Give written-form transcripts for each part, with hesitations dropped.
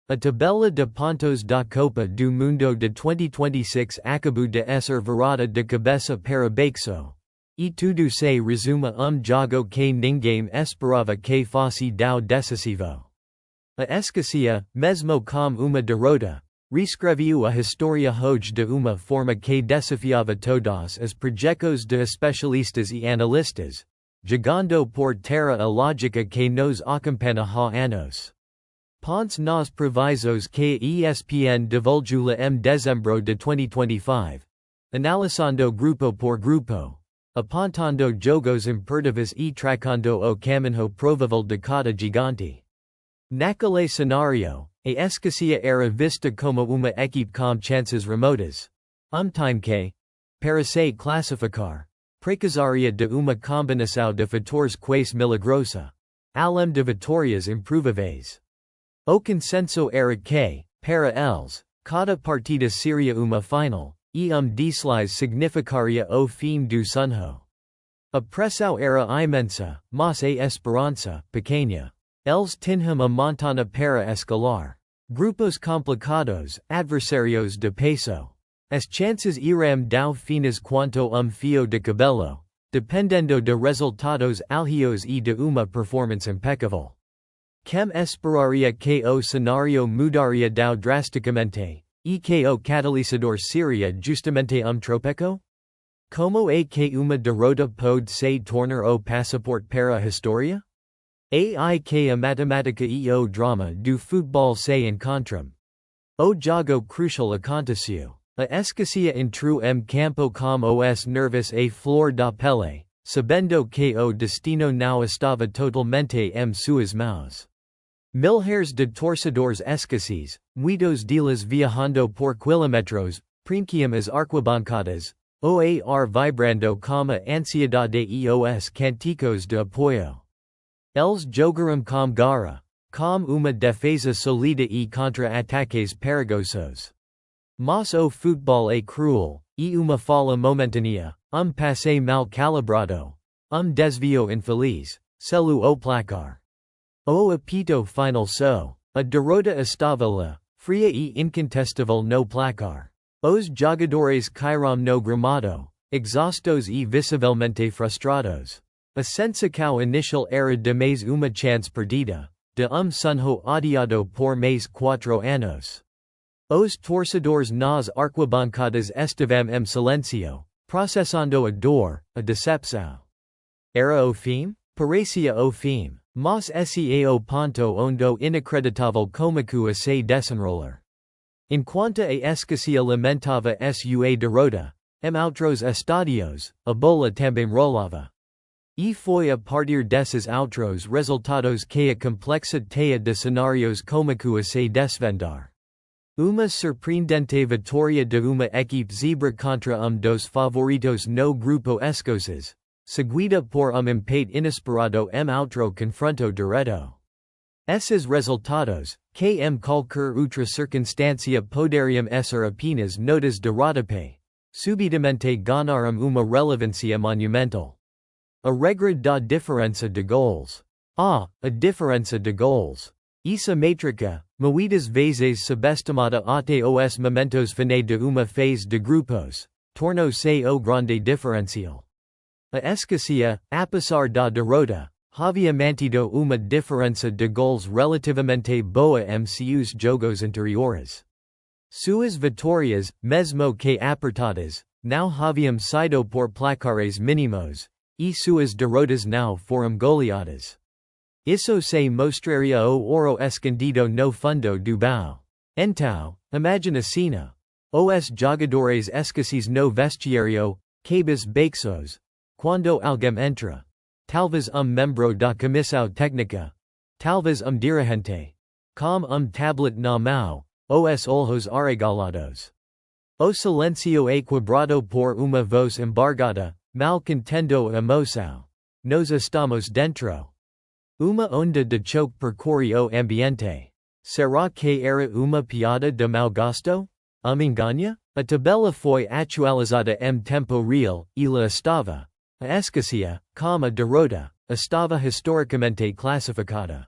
A tabela de pontos da Copa do Mundo de 2026 acabou de ser virada de cabeça para baixo. E tudo se resume jogo que ninguém esperava que fosse tão decisivo. A esquecia, mesmo com uma derrota, reescreveu a história hoje de uma forma que desafiava todos os projetos de especialistas e analistas, jogando por terra a lógica que nos acompanha há anos. Pontos nos provisos que a ESPN divulgou em dezembro de 2025. Analisando grupo por grupo. Apontando jogos imperdíveis e tracando o caminho provável de cada gigante. Naquele cenário, a esquecia era vista como uma equipe com chances remotas. Time que, para se classificar, precisaria de uma combinação de fatores quase milagrosa. Além de vitórias improváveis. O consenso era que, para eles, cada partida seria uma final, e deslize significaria o fim do sonho. A pressão era imensa, mas a esperança, pequena. Eles tinham a montanha para escalar. Grupos complicados, adversários de peso. As chances eram tão finas quanto fio de cabelo, dependendo de resultados alheios e de uma performance impecável. Quem esperaria que o cenário mudaria tão drasticamente, e que o catalisador seria justamente tropeco? Como é que uma derrota pode se tornar o passaporte para a história? É que a matemática e o drama do futebol se encontram. O jogo crucial aconteceu. A esquecia entrou campo com os nervos a flor da pele, sabendo que o destino não estava totalmente suas mãos. Milhares de torcedores esquecidos, muitos deles viajando por quilómetros, preenchiam as arquibancadas, o ar vibrando com a ansiedade e os canticos de apoio. Eles jogaram com garra, com uma defesa sólida e contra-ataques perigosos. Mas o futebol é cruel, e uma falha momentânea, passe mal calibrado, desvio infeliz, selo o placar. O apito final a derrota estava lá, fria e incontestável no placar. Os jogadores caíram no gramado, exaustos e visivelmente frustrados. A sensação inicial era de mais uma chance perdida, de sonho adiado por mais 4 anos. Os torcedores nas arquibancadas estavam silencio, processando a dor, a decepção. Era o fim? Parecia o fim. Mas esse é o ponto onde o inacreditável começou a se desenrolar. Enquanto a esquecia lamentava sua derrota, outros estádios, a bola também rolava. E foi a partir desses outros resultados que a complexa teia de cenários começou a se desvendar. Uma surpreendente vitória de uma equipe zebra contra dos favoritos no grupo escocês, seguida por empate inesperado outro confronto direto. Esses resultados, que qualquer outra circunstância poderiam ser apenas notas de rodapé, subitamente ganharam uma relevância monumental. A regra da diferença de gols. A diferença de gols. Essa métrica, muitas vezes subestimada até os momentos finais de uma fase de grupos, tornou-se o grande diferencial. A esquecia, apesar da derrota, havia mantido uma diferença de gols relativamente boa seus jogos anteriores. Suas vitórias, mesmo que apertadas, não haviam sido por placares mínimos, e suas derrotas não foram goleadas. Isso se mostraria o ouro escondido no fundo do baú. Então, imagina a cena. Os jogadores esquecidos no vestiário, cabas baixos. Quando alguém entra. Talvez membro da comissão técnica. Talvez dirigente. Com tablet na mão, os olhos arregalados. O silêncio é quebrado por uma voz embargada, mal contendo a emoção. Nós estamos dentro. Uma onda de choque percorre o ambiente. Será que era uma piada de mau gosto? Engana? A tabela foi atualizada tempo real, e lá estava. A esquecia, com a derrota, estava historicamente classificada.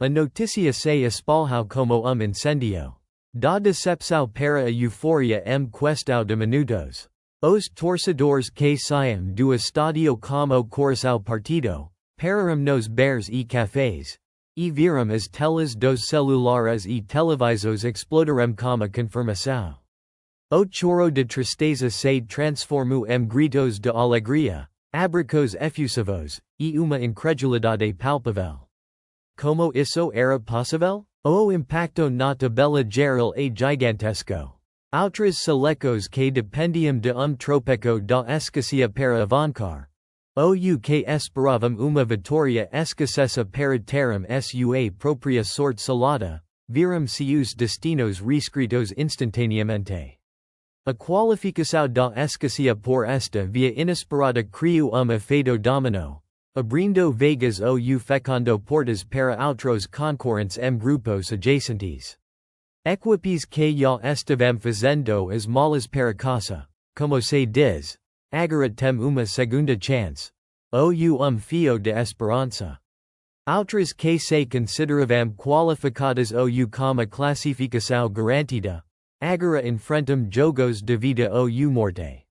A noticia se espalhau como incendio. Da decepção para a euforia questão de minutos. Os torcedores que saem do estadio como coração partido, pararam nos bares e cafés. E viram as telas dos celulares e televisões explodarem como confirmação. O choro de tristeza se transformou em gritos de alegria, abracos efusivos, e uma incredulidade palpável. Como isso era possível? O impacto na tabela geral é gigantesco. Outras selecos que dependiam de tropeco da escassia para avancar. O que esperavam uma vitória escassa para terem sua própria sorte salada, viram seus destinos reescritos instantaneamente. A qualificação da escassia por esta via inesperada criou efeito dominó, abrindo vagas ou fecando portas para outros concorrentes grupos adjacentes. Equipes que já estavam fazendo as malas para casa, como se diz, agora tem uma segunda chance. Ou fio de esperança. Outras que se consideravam qualificadas ou como classificação garantida, agora enfrentam jogos de vida ou morte.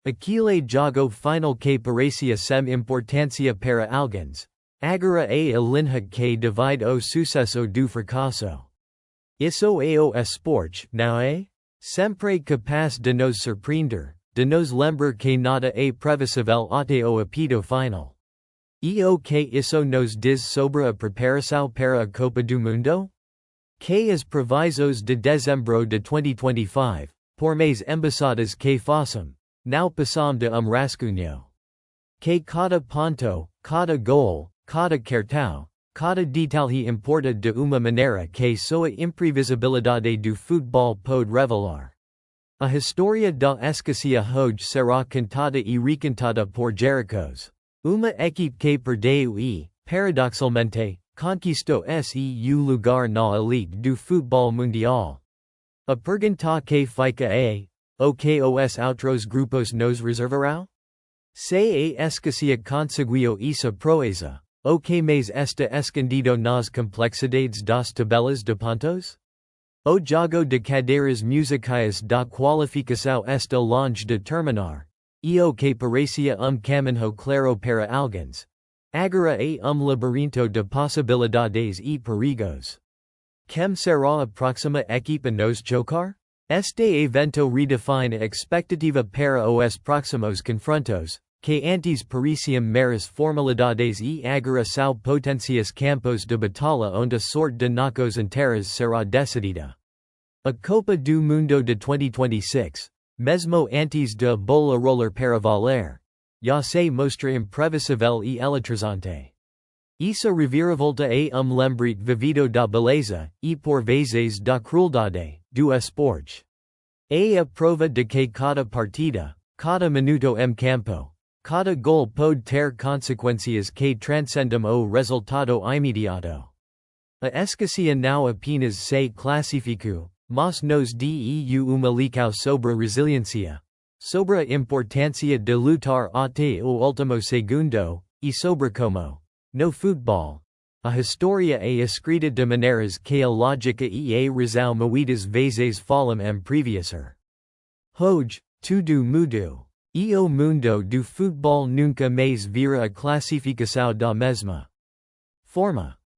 Aquele jogo final que parecia sem importância para alguns, agora é a linha que divide o sucesso do fracasso. Isso é o esporte, não é? Sempre capaz de nos surpreender, de nos lembrar que nada é previsível até o apito final. E o que isso nos diz sobre a preparação para a Copa do Mundo? Que as previsões de dezembro de 2025, por mais embaçadas que façam, não passam de rascunho. Que cada ponto, cada gol, cada cartão, cada detalhe importa de uma maneira que só a imprevisibilidade do futebol pode revelar. A história da escassia hoje será cantada e recantada por Jericos. Uma equipe que perdeu e, paradoxalmente, conquistou seu lugar na elite do futebol mundial. A pergunta que fica é: o que os outros grupos nos reservarão? Se a escassia conseguiu essa proeza, o que mais está escondido nas complexidades das tabelas de pontos? O jogo de cadeiras musicais da qualificação está longe de terminar, e o que parecia caminho claro para alguns, agora é labirinto de possibilidades e perigos. Quem será a próxima equipa nos chocar? Este evento redefine a expectativa para os próximos confrontos, que antes pareciam meras formalidades e agora são potenciais campos de batalha onde a sorte de nacos inteiras será decidida. A Copa do Mundo de 2026, mesmo antes de bola roller para valer, já se mostra imprevisível e eletrizante. Essa reviravolta é lembrete vivido da beleza, e por vezes da crueldade, do esporte. É a prova de que cada partida, cada minuto campo, cada gol pode ter consequências que transcendem o resultado imediato. A escassia não apenas se classificou, mas nos deu uma lição sobre resiliência, sobre a importância de lutar até o último segundo, e sobre como, no futebol, a história é escrita de maneiras que a lógica e a razão muitas vezes falam previacer. Hoje, tudo mudou. E o mundo do futebol nunca mais vira a classificação da mesma forma.